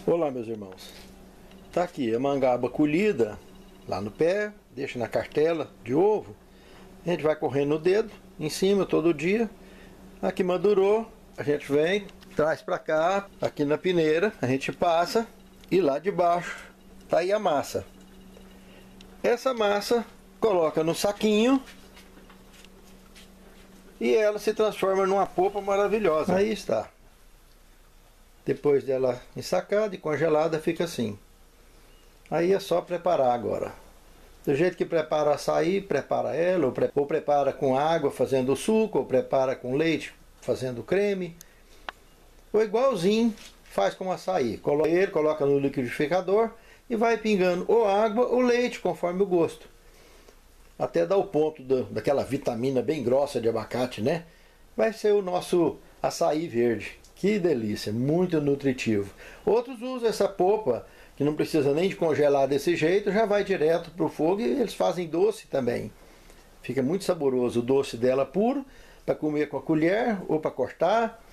Olá, meus irmãos. Tá aqui a mangaba colhida lá no pé, deixa na cartela de ovo. A gente vai correndo no dedo, em cima todo dia. Aqui madurou, a gente vem, traz para cá, aqui na peneira, a gente passa e lá de baixo tá aí a massa. Essa massa coloca no saquinho e ela se transforma numa polpa maravilhosa. Aí está. Depois dela ensacada e congelada, fica assim. Aí é só preparar agora. Do jeito que prepara açaí, prepara ela, ou prepara com água fazendo suco, ou prepara com leite fazendo creme. Ou igualzinho, faz com açaí. Coloca no liquidificador e vai pingando ou água ou leite, conforme o gosto. Até dar o ponto daquela vitamina bem grossa de abacate, né? Vai ser o nosso açaí verde. Que delícia, muito nutritivo. Outros usam essa polpa, que não precisa nem de congelar desse jeito, já vai direto para o fogo e eles fazem doce também. Fica muito saboroso o doce dela puro, para comer com a colher, ou para cortar,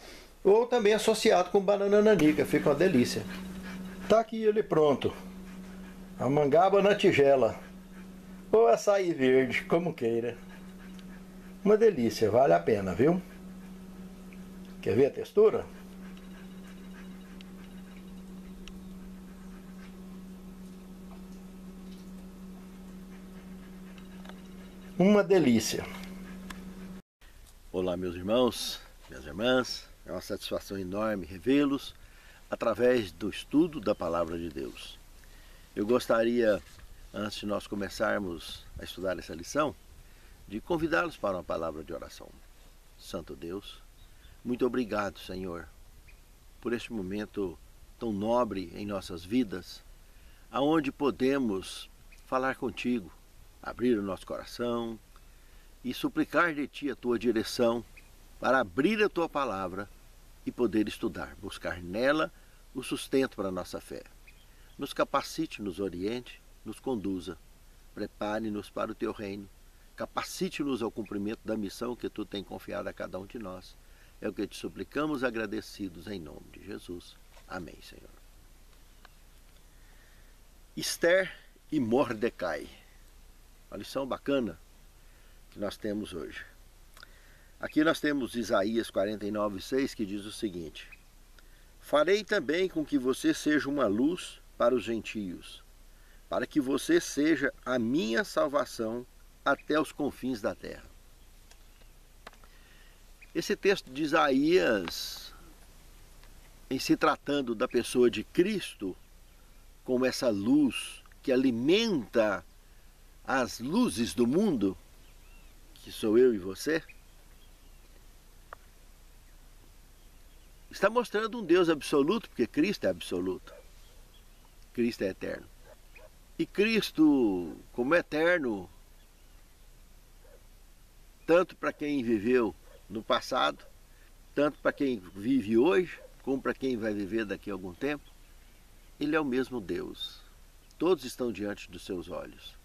ou também associado com banana nanica, fica uma delícia. Tá aqui ele pronto, a mangaba na tigela, ou açaí verde, como queira. Uma delícia, vale a pena, viu? Quer ver a textura? Uma delícia. Olá, meus irmãos, minhas irmãs. É uma satisfação enorme revê-los através do estudo da Palavra de Deus. Eu gostaria, antes de nós começarmos a estudar essa lição, de convidá-los para uma palavra de oração. Santo Deus, muito obrigado, Senhor, por este momento tão nobre em nossas vidas, aonde podemos falar contigo, abrir o nosso coração e suplicar de Ti a Tua direção para abrir a Tua palavra e poder estudar, buscar nela o sustento para a nossa fé. Nos capacite, nos oriente, nos conduza, prepare-nos para o Teu reino, capacite-nos ao cumprimento da missão que Tu tem confiado a cada um de nós. É o que Te suplicamos agradecidos em nome de Jesus. Amém, Senhor. Esther e Mordecai. Uma lição bacana que nós temos hoje. Aqui nós temos Isaías 49:6, que diz o seguinte: farei também com que você seja uma luz para os gentios, para que você seja a minha salvação até os confins da terra. Esse texto de Isaías, em se tratando da pessoa de Cristo, como essa luz que alimenta as luzes do mundo, que sou eu e você, está mostrando um Deus absoluto, porque Cristo é absoluto. Cristo é eterno. E Cristo, como eterno, tanto para quem viveu no passado, tanto para quem vive hoje, como para quem vai viver daqui a algum tempo, Ele é o mesmo Deus. Todos estão diante dos seus olhos.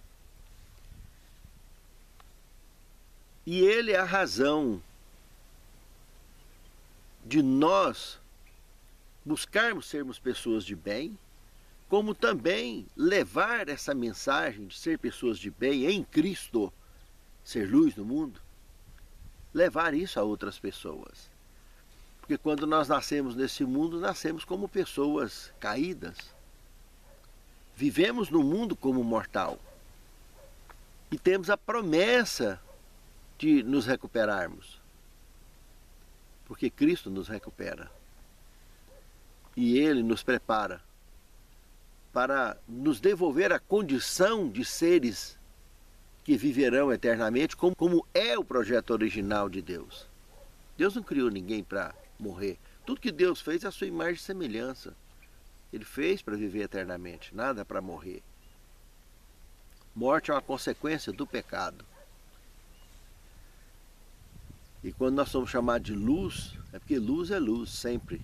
E Ele é a razão de nós buscarmos sermos pessoas de bem, como também levar essa mensagem de ser pessoas de bem em Cristo, ser luz no mundo, levar isso a outras pessoas. Porque quando nós nascemos nesse mundo, nascemos como pessoas caídas. Vivemos no mundo como mortal. E temos a promessa de nos recuperarmos. Porque Cristo nos recupera. E Ele nos prepara para nos devolver a condição de seres que viverão eternamente, como é o projeto original de Deus. Deus não criou ninguém para morrer. Tudo que Deus fez é a sua imagem e semelhança. Ele fez para viver eternamente, nada para morrer. Morte é uma consequência do pecado. E quando nós somos chamados de luz, é porque luz é luz sempre.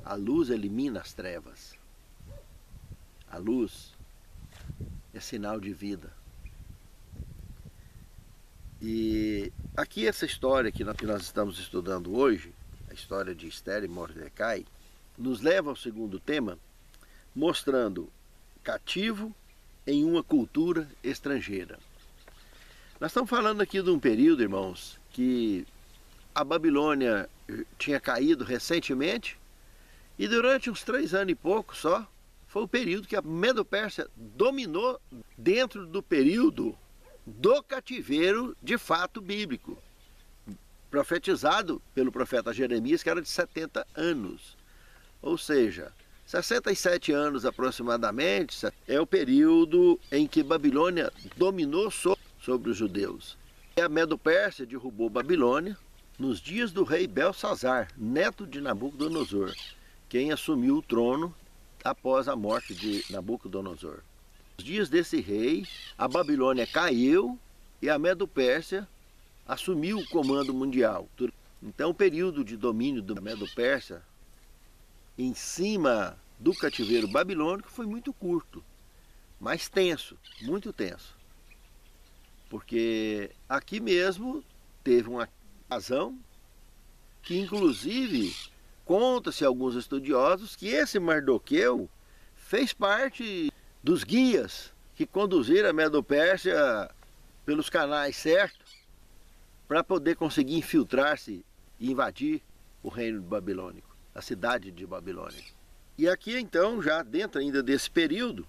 A luz elimina as trevas. A luz é sinal de vida. E aqui essa história que nós estamos estudando hoje, a história de Esther e Mordecai, nos leva ao segundo tema, mostrando cativo em uma cultura estrangeira. Nós estamos falando aqui de um período, irmãos, que a Babilônia tinha caído recentemente e durante uns 3 anos e pouco só, foi o período que a Medo-Pérsia dominou dentro do período do cativeiro de fato bíblico, profetizado pelo profeta Jeremias, que era de 70 anos. Ou seja, 67 anos aproximadamente é o período em que Babilônia dominou sobre os judeus. E a Medo-Pérsia derrubou Babilônia nos dias do rei Belsazar, neto de Nabucodonosor, quem assumiu o trono após a morte de Nabucodonosor. Nos dias desse rei, a Babilônia caiu e a Medo-Pérsia assumiu o comando mundial. Então o período de domínio da Medo-Pérsia em cima do cativeiro babilônico foi muito curto, mas tenso, muito tenso. Porque aqui mesmo teve uma razão que inclusive conta-se alguns estudiosos que esse Mardoqueu fez parte dos guias que conduziram a Medo-Pérsia pelos canais certos para poder conseguir infiltrar-se e invadir o reino babilônico, a cidade de Babilônia. E aqui então, já dentro ainda desse período,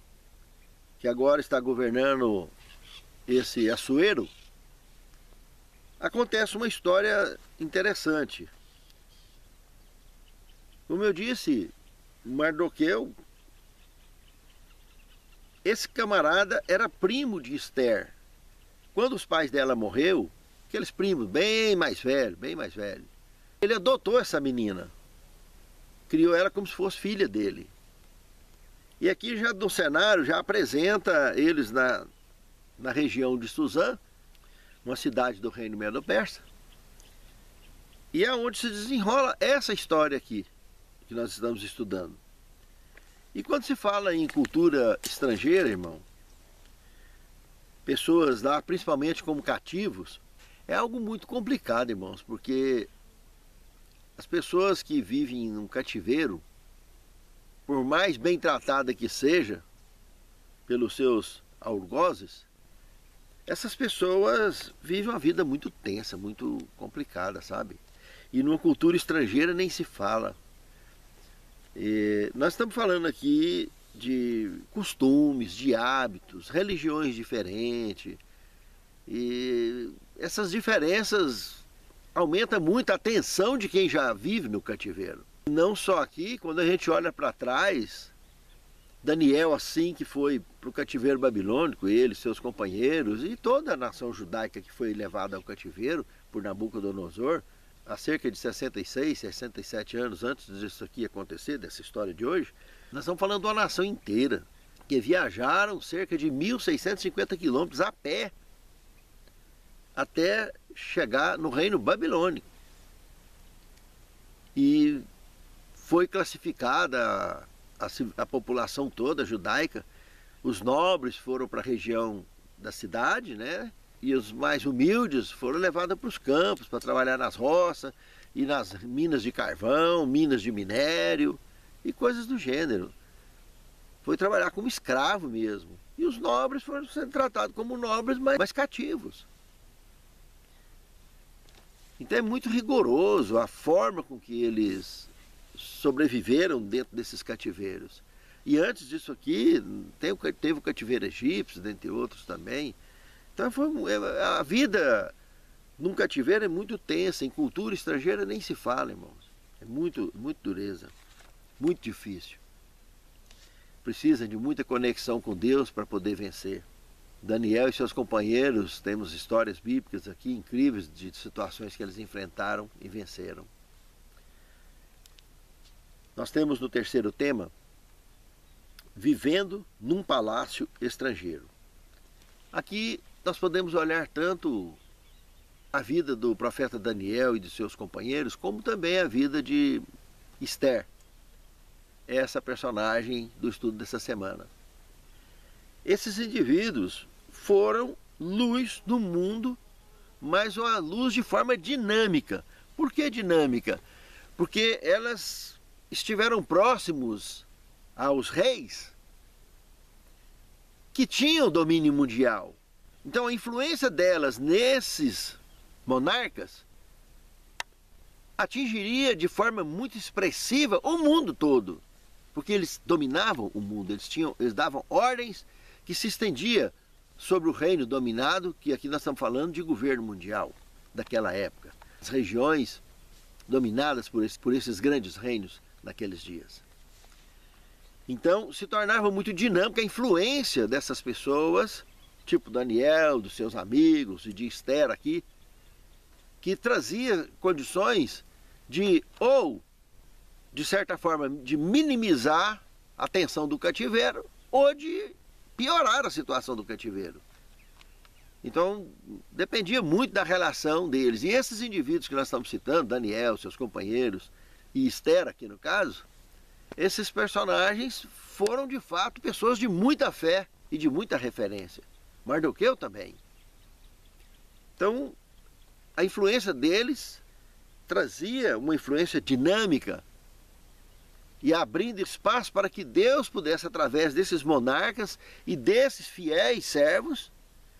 que agora está governando esse Assuero, acontece uma história interessante. Como eu disse, Mardoqueu, esse camarada era primo de Esther. Quando os pais dela morreu, aqueles primos bem mais velhos, ele adotou essa menina, criou ela como se fosse filha dele. E aqui já no cenário já apresenta eles na região de Suzã, uma cidade do reino Medo-Persa, e é onde se desenrola essa história aqui que nós estamos estudando. E quando se fala em cultura estrangeira, irmão, pessoas lá, principalmente como cativos, é algo muito complicado, irmãos, porque as pessoas que vivem num cativeiro, por mais bem tratada que seja pelos seus algozes, essas pessoas vivem uma vida muito tensa, muito complicada, sabe? E numa cultura estrangeira nem se fala. E nós estamos falando aqui de costumes, de hábitos, religiões diferentes. E essas diferenças aumentam muito a tensão de quem já vive no cativeiro. Não só aqui, quando a gente olha para trás, Daniel, assim que foi para o cativeiro babilônico, ele, seus companheiros e toda a nação judaica que foi levada ao cativeiro por Nabucodonosor, há cerca de 66, 67 anos antes disso aqui acontecer, dessa história de hoje, nós estamos falando de uma nação inteira, que viajaram cerca de 1.650 quilômetros a pé, até chegar no reino babilônico. E foi classificada a população toda judaica, os nobres foram para a região da cidade, né? E os mais humildes foram levados para os campos, para trabalhar nas roças e nas minas de carvão, minas de minério e coisas do gênero. Foi trabalhar como escravo mesmo. E os nobres foram sendo tratados como nobres, mas cativos. Então é muito rigoroso a forma com que eles sobreviveram dentro desses cativeiros. E antes disso aqui, teve o cativeiro egípcio, dentre outros também. Então a vida num cativeiro é muito tensa, em cultura estrangeira nem se fala, irmãos. É muito dureza, muito difícil. Precisa de muita conexão com Deus para poder vencer. Daniel e seus companheiros, temos histórias bíblicas aqui incríveis de situações que eles enfrentaram e venceram. Nós temos no terceiro tema, vivendo num palácio estrangeiro. Aqui nós podemos olhar tanto a vida do profeta Daniel e de seus companheiros, como também a vida de Esther, essa personagem do estudo dessa semana. Esses indivíduos foram luz do mundo, mas uma luz de forma dinâmica. Por que dinâmica? Porque elas estiveram próximos aos reis que tinham domínio mundial. Então a influência delas nesses monarcas atingiria de forma muito expressiva o mundo todo, porque eles dominavam o mundo, eles davam ordens que se estendia sobre o reino dominado, que aqui nós estamos falando de governo mundial daquela época. As regiões dominadas por esses grandes reinos naqueles dias. Então se tornava muito dinâmica a influência dessas pessoas, tipo Daniel, dos seus amigos e de Esther aqui, que trazia condições de, ou de certa forma, de minimizar a tensão do cativeiro, ou de piorar a situação do cativeiro. Então, dependia muito da relação deles. E esses indivíduos que nós estamos citando, Daniel, seus companheiros, e Esther aqui no caso, esses personagens foram de fato pessoas de muita fé e de muita referência. Mardoqueu também. Então, a influência deles trazia uma influência dinâmica e abrindo espaço para que Deus pudesse, através desses monarcas e desses fiéis servos,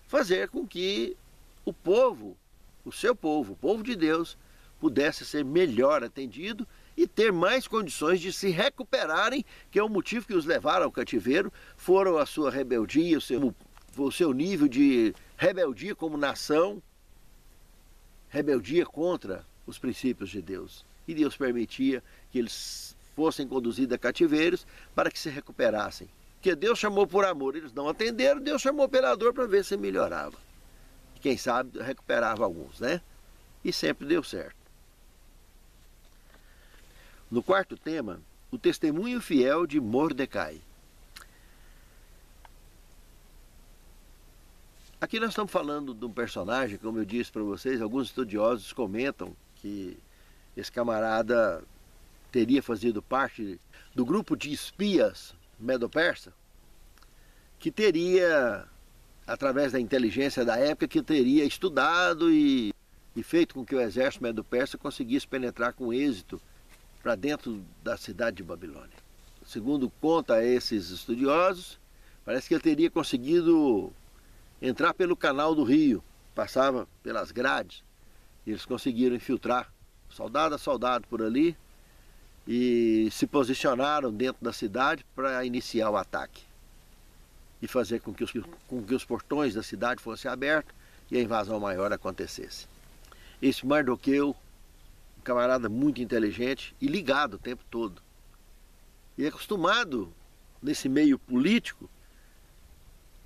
fazer com que o povo, o seu povo, o povo de Deus, pudesse ser melhor atendido e ter mais condições de se recuperarem, que é o motivo que os levaram ao cativeiro, foram a sua rebeldia, o seu nível de rebeldia como nação, rebeldia contra os princípios de Deus. E Deus permitia que eles fossem conduzidos a cativeiros para que se recuperassem. Porque Deus chamou por amor, eles não atenderam, Deus chamou pela dor para ver se melhorava. E quem sabe recuperava alguns, né? E sempre deu certo. No quarto tema, o testemunho fiel de Mordecai. Aqui nós estamos falando de um personagem, como eu disse para vocês, alguns estudiosos comentam que esse camarada teria fazido parte do grupo de espias medo-persa, que teria, através da inteligência da época, que teria estudado e feito com que o exército medo-persa conseguisse penetrar com êxito para dentro da cidade de Babilônia. Segundo conta esses estudiosos, parece que ele teria conseguido entrar pelo canal do rio, passava pelas grades, e eles conseguiram infiltrar soldado a soldado por ali e se posicionaram dentro da cidade para iniciar o ataque e fazer com que os portões da cidade fossem abertos e a invasão maior acontecesse. Esse Mardoqueu, um camarada muito inteligente e ligado o tempo todo, e acostumado nesse meio político,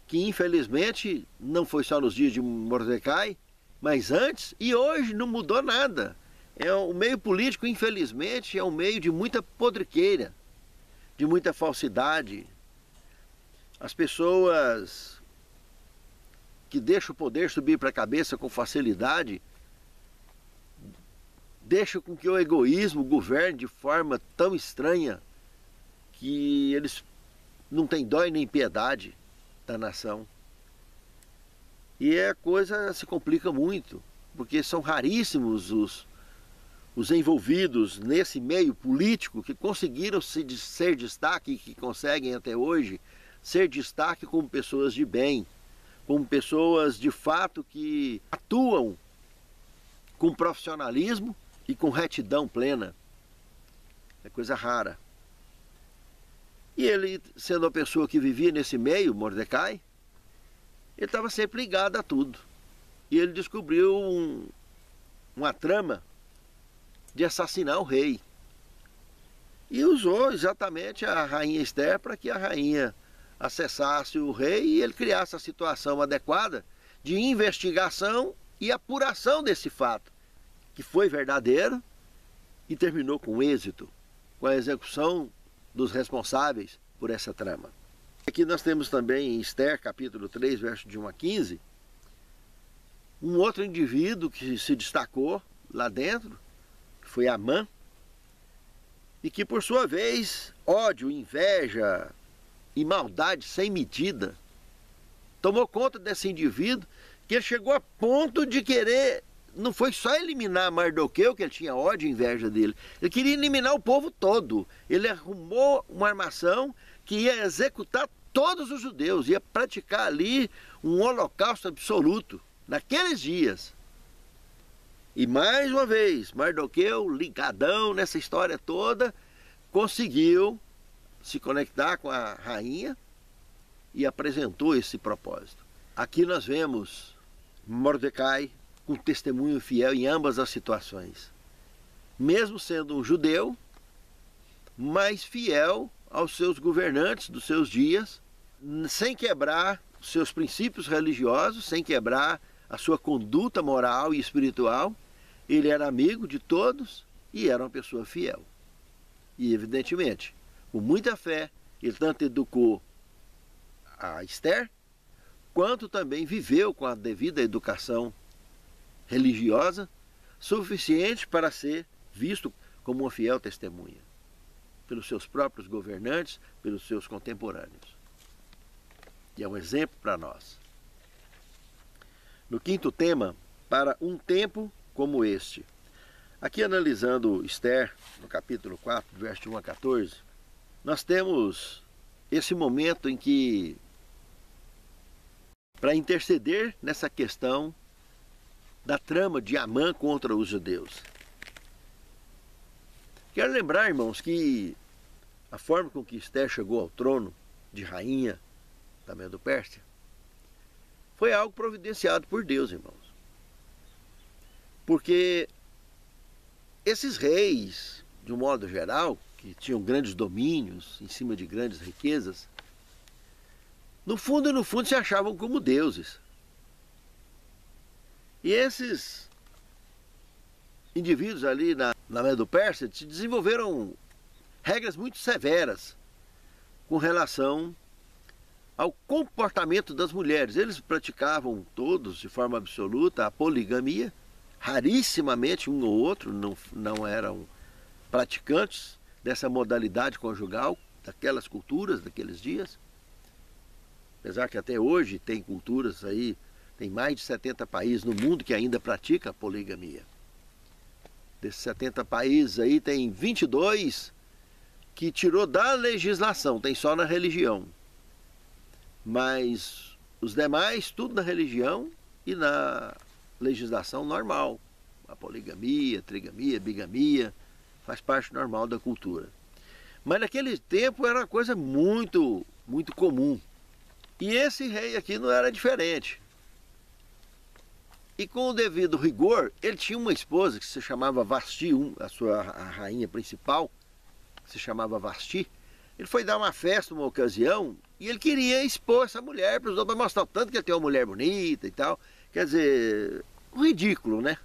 que infelizmente não foi só nos dias de Mordecai, mas antes e hoje não mudou nada. O meio político, infelizmente, é um meio de muita podriqueira, de muita falsidade. As pessoas que deixam o poder subir para a cabeça com facilidade, deixam com que o egoísmo governe de forma tão estranha que eles não têm dó e nem piedade da nação. E a coisa se complica muito, porque são raríssimos os envolvidos nesse meio político que conseguiram ser destaque, que conseguem até hoje ser destaque como pessoas de bem, como pessoas de fato que atuam com profissionalismo e com retidão plena. É coisa rara. E ele, sendo uma pessoa que vivia nesse meio, Mordecai, ele estava sempre ligado a tudo. E ele descobriu uma trama de assassinar o rei. E usou exatamente a rainha Esther para que a rainha acessasse o rei e ele criasse a situação adequada de investigação e apuração desse fato, que foi verdadeiro e terminou com êxito, com a execução dos responsáveis por essa trama. Aqui nós temos também em Esther, capítulo 3, verso de 1 a 15, um outro indivíduo que se destacou lá dentro, que foi Amã, e que por sua vez, ódio, inveja e maldade sem medida tomou conta desse indivíduo, que ele chegou a ponto de querer não foi só eliminar Mardoqueu, que ele tinha ódio e inveja dele. Ele queria eliminar o povo todo. Ele arrumou uma armação que ia executar todos os judeus, ia praticar ali um holocausto absoluto, naqueles dias. E mais uma vez, Mardoqueu, ligadão nessa história toda, conseguiu se conectar com a rainha e apresentou esse propósito. Aqui nós vemos Mordecai com testemunho fiel em ambas as situações. Mesmo sendo um judeu, mas fiel aos seus governantes dos seus dias, sem quebrar os seus princípios religiosos, sem quebrar a sua conduta moral e espiritual. Ele era amigo de todos e era uma pessoa fiel. E evidentemente, com muita fé, ele tanto educou a Esther, quanto também viveu com a devida educação religiosa, suficiente para ser visto como uma fiel testemunha, pelos seus próprios governantes, pelos seus contemporâneos. E é um exemplo para nós. No quinto tema, para um tempo como este. Aqui analisando Esther, no capítulo 4, verso 1 a 14, nós temos esse momento em que, para interceder nessa questão da trama de Amã contra os judeus. Quero lembrar, irmãos, que a forma com que Esther chegou ao trono de rainha da Medo-Pérsia foi algo providenciado por Deus, irmãos. Porque esses reis, de um modo geral, que tinham grandes domínios em cima de grandes riquezas, no fundo se achavam como deuses. E esses indivíduos ali na Medo-Pérsia se desenvolveram regras muito severas com relação ao comportamento das mulheres. Eles praticavam todos, de forma absoluta, a poligamia. Rarissimamente um ou outro não eram praticantes dessa modalidade conjugal, daquelas culturas, daqueles dias. Apesar que até hoje tem culturas aí, tem mais de 70 países no mundo que ainda praticam a poligamia. Desses 70 países aí tem 22 que tirou da legislação, tem só na religião. Mas os demais, tudo na religião e na legislação normal. A poligamia, trigamia, bigamia, faz parte normal da cultura. Mas naquele tempo era uma coisa muito, muito comum. E esse rei aqui não era diferente. E com o devido rigor, ele tinha uma esposa que se chamava Vasti, a rainha principal, que se chamava Vasti. Ele foi dar uma festa, uma ocasião, e ele queria expor essa mulher para os outros, para mostrar o tanto que ele tem uma mulher bonita e tal. Quer dizer, um ridículo, né?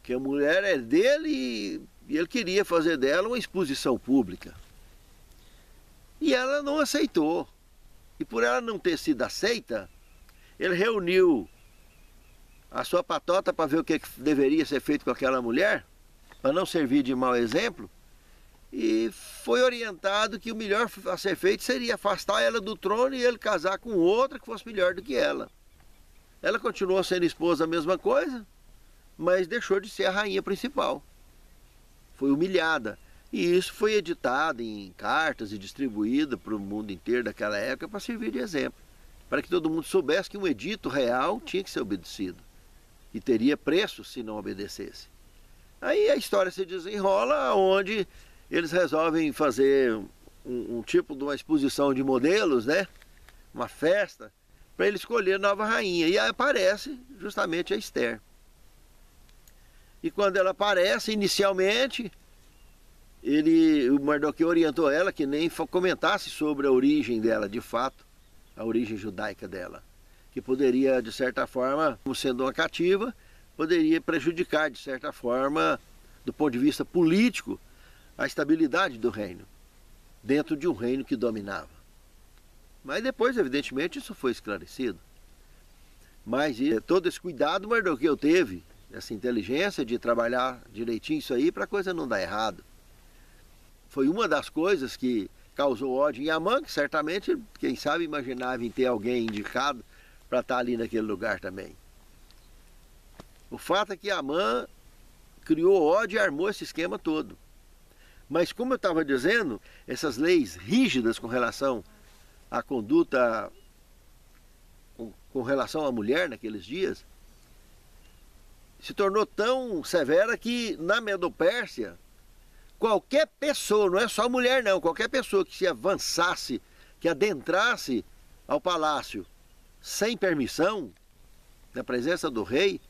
Que a mulher é dele e ele queria fazer dela uma exposição pública. E ela não aceitou. E por ela não ter sido aceita, ele reuniu a sua patota para ver o que deveria ser feito com aquela mulher, para não servir de mau exemplo, e foi orientado que o melhor a ser feito seria afastar ela do trono e ele casar com outra que fosse melhor do que ela. Ela continuou sendo esposa, a mesma coisa, mas deixou de ser a rainha principal. Foi humilhada. E isso foi editado em cartas e distribuído para o mundo inteiro daquela época para servir de exemplo. Para que todo mundo soubesse que um edito real tinha que ser obedecido. E teria preço se não obedecesse. Aí a história se desenrola onde eles resolvem fazer um tipo de uma exposição de modelos, né? Uma festa, para ele escolher a nova rainha. E aí aparece justamente a Esther. E quando ela aparece, inicialmente, o Mardoqueu orientou ela que nem comentasse sobre a origem dela, de fato, a origem judaica dela. Que poderia, de certa forma, como sendo uma cativa, poderia prejudicar, de certa forma, do ponto de vista político, a estabilidade do reino, dentro de um reino que dominava. Mas depois, evidentemente, isso foi esclarecido. Mas todo esse cuidado Mardoqueu teve, essa inteligência de trabalhar direitinho isso aí para a coisa não dar errado. Foi uma das coisas que causou ódio em Amã, que certamente, quem sabe, imaginava em ter alguém indicado para estar ali naquele lugar também. O fato é que Amã criou ódio e armou esse esquema todo. Mas como eu estava dizendo, essas leis rígidas com relação à conduta, com relação à mulher naqueles dias, se tornou tão severa que na Medo-Pérsia, qualquer pessoa, não é só mulher não, qualquer pessoa que se avançasse, que adentrasse ao palácio sem permissão, na presença do rei,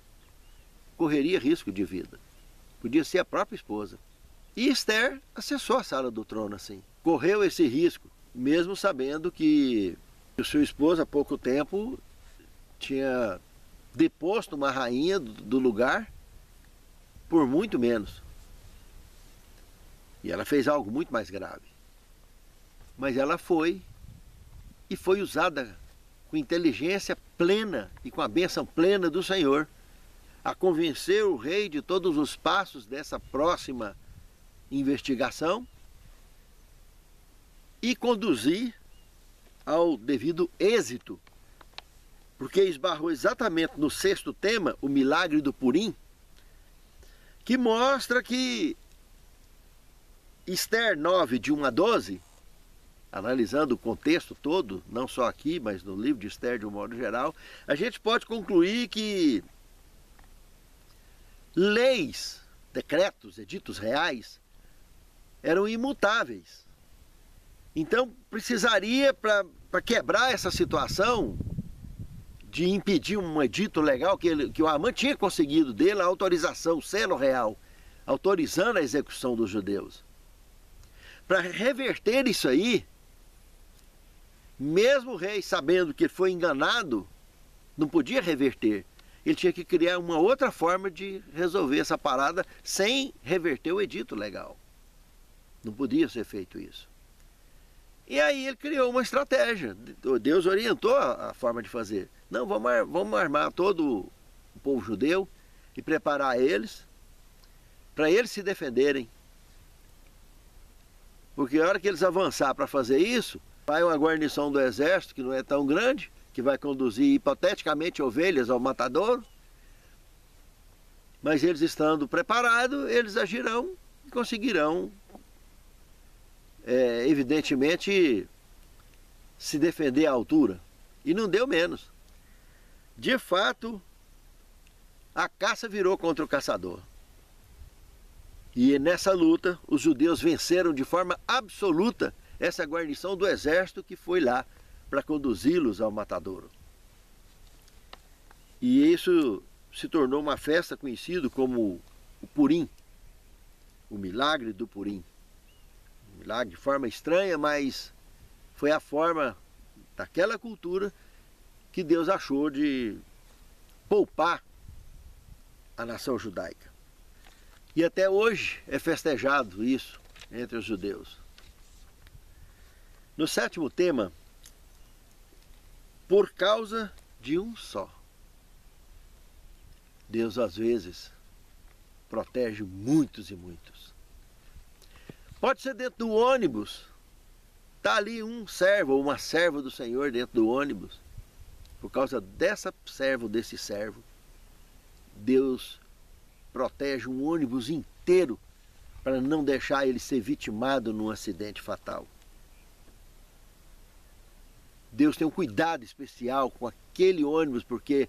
correria risco de vida. Podia ser a própria esposa. E Esther acessou a sala do trono assim. Correu esse risco, mesmo sabendo que o seu esposo há pouco tempo tinha deposto uma rainha do lugar por muito menos. E ela fez algo muito mais grave. Mas ela foi, e foi usada com inteligência plena e com a bênção plena do Senhor a convencer o rei de todos os passos dessa próxima investigação e conduzir ao devido êxito, porque esbarrou exatamente no sexto tema, o milagre do Purim, que mostra que Esther 9, de 1 a 12, analisando o contexto todo, não só aqui, mas no livro de Esther de um modo geral, a gente pode concluir que leis, decretos, editos reais eram imutáveis. Então precisaria, para quebrar essa situação de impedir um edito legal que o Amã tinha conseguido dele, a autorização, o selo real, autorizando a execução dos judeus. Para reverter isso aí, mesmo o rei sabendo que ele foi enganado, não podia reverter. Ele tinha que criar uma outra forma de resolver essa parada sem reverter o edito legal. Não podia ser feito isso. E aí ele criou uma estratégia. Deus orientou a forma de fazer. Não, vamos armar todo o povo judeu e preparar eles para eles se defenderem. Porque a hora que eles avançar para fazer isso, vai uma guarnição do exército, que não é tão grande, que vai conduzir hipoteticamente ovelhas ao matadouro. Mas eles estando preparados, eles agirão e conseguirão, evidentemente, se defender à altura. E não deu menos. De fato, a caça virou contra o caçador. E nessa luta, os judeus venceram de forma absoluta essa guarnição do exército que foi lá para conduzi-los ao matadouro. E isso se tornou uma festa conhecida como o Purim, o milagre do Purim. Um milagre de forma estranha, mas foi a forma daquela cultura que Deus achou de poupar a nação judaica. E até hoje é festejado isso entre os judeus. No sétimo tema, por causa de um só. Deus às vezes protege muitos e muitos. Pode ser dentro do ônibus. Está ali um servo ou uma serva do Senhor dentro do ônibus. Por causa dessa serva ou desse servo, Deus protege um ônibus inteiro para não deixar ele ser vitimado num acidente fatal. Deus tem um cuidado especial com aquele ônibus, porque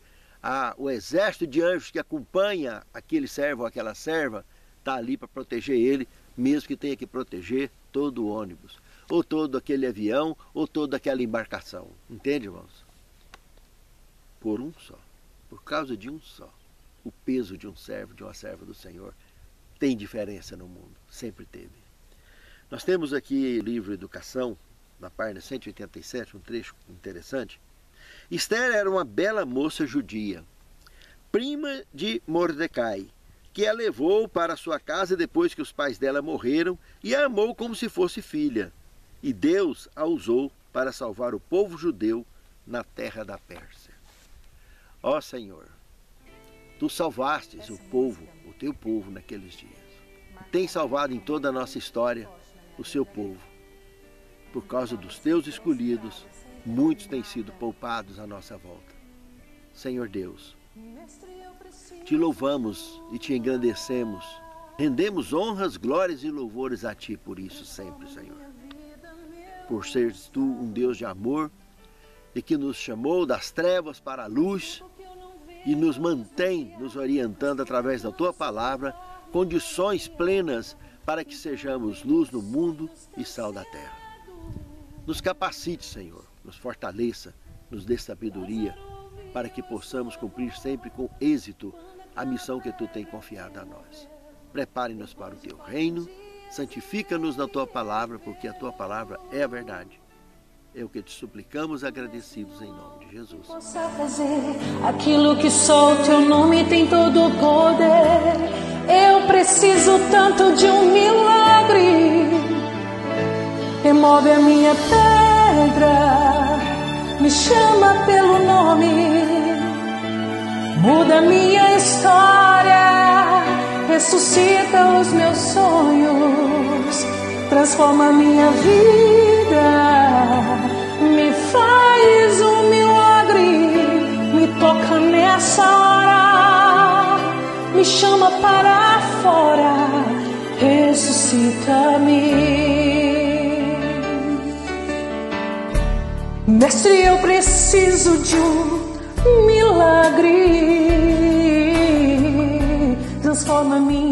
o exército de anjos que acompanha aquele servo ou aquela serva está ali para proteger ele, mesmo que tenha que proteger todo o ônibus, ou todo aquele avião, ou toda aquela embarcação. Entende, irmãos? Por um só, por causa de um só. O peso de um servo, de uma serva do Senhor, tem diferença no mundo, sempre teve. Nós temos aqui o livro Educação, na página 187, um trecho interessante. Esther era uma bela moça judia, prima de Mordecai, que a levou para sua casa depois que os pais dela morreram e a amou como se fosse filha. E Deus a usou para salvar o povo judeu na terra da Pérsia. Ó Senhor, Tu salvastes o povo, o Teu povo naqueles dias. Tem salvado em toda a nossa história o Seu povo. Por causa dos Teus escolhidos, muitos têm sido poupados à nossa volta. Senhor Deus, Te louvamos e te engrandecemos. Rendemos honras, glórias e louvores a Ti por isso sempre, Senhor. Por seres Tu um Deus de amor e que nos chamou das trevas para a luz e nos mantém nos orientando através da Tua palavra, condições plenas para que sejamos luz no mundo e sal da terra. Nos capacite, Senhor, nos fortaleça, nos dê sabedoria, para que possamos cumprir sempre com êxito a missão que Tu tem confiado a nós. Prepare-nos para o Teu reino, santifica-nos na Tua palavra, porque a Tua palavra é a verdade. É o que te suplicamos, agradecidos em nome de Jesus. Possa fazer aquilo que só o Teu nome tem todo o poder. Eu preciso tanto de um milagre. Remove a minha pedra, me chama pelo nome, muda minha história, ressuscita os meus sonhos, transforma minha vida, me faz um milagre, me toca nessa hora, me chama para fora, ressuscita-me. Mestre, eu preciso de um milagre, transforma minha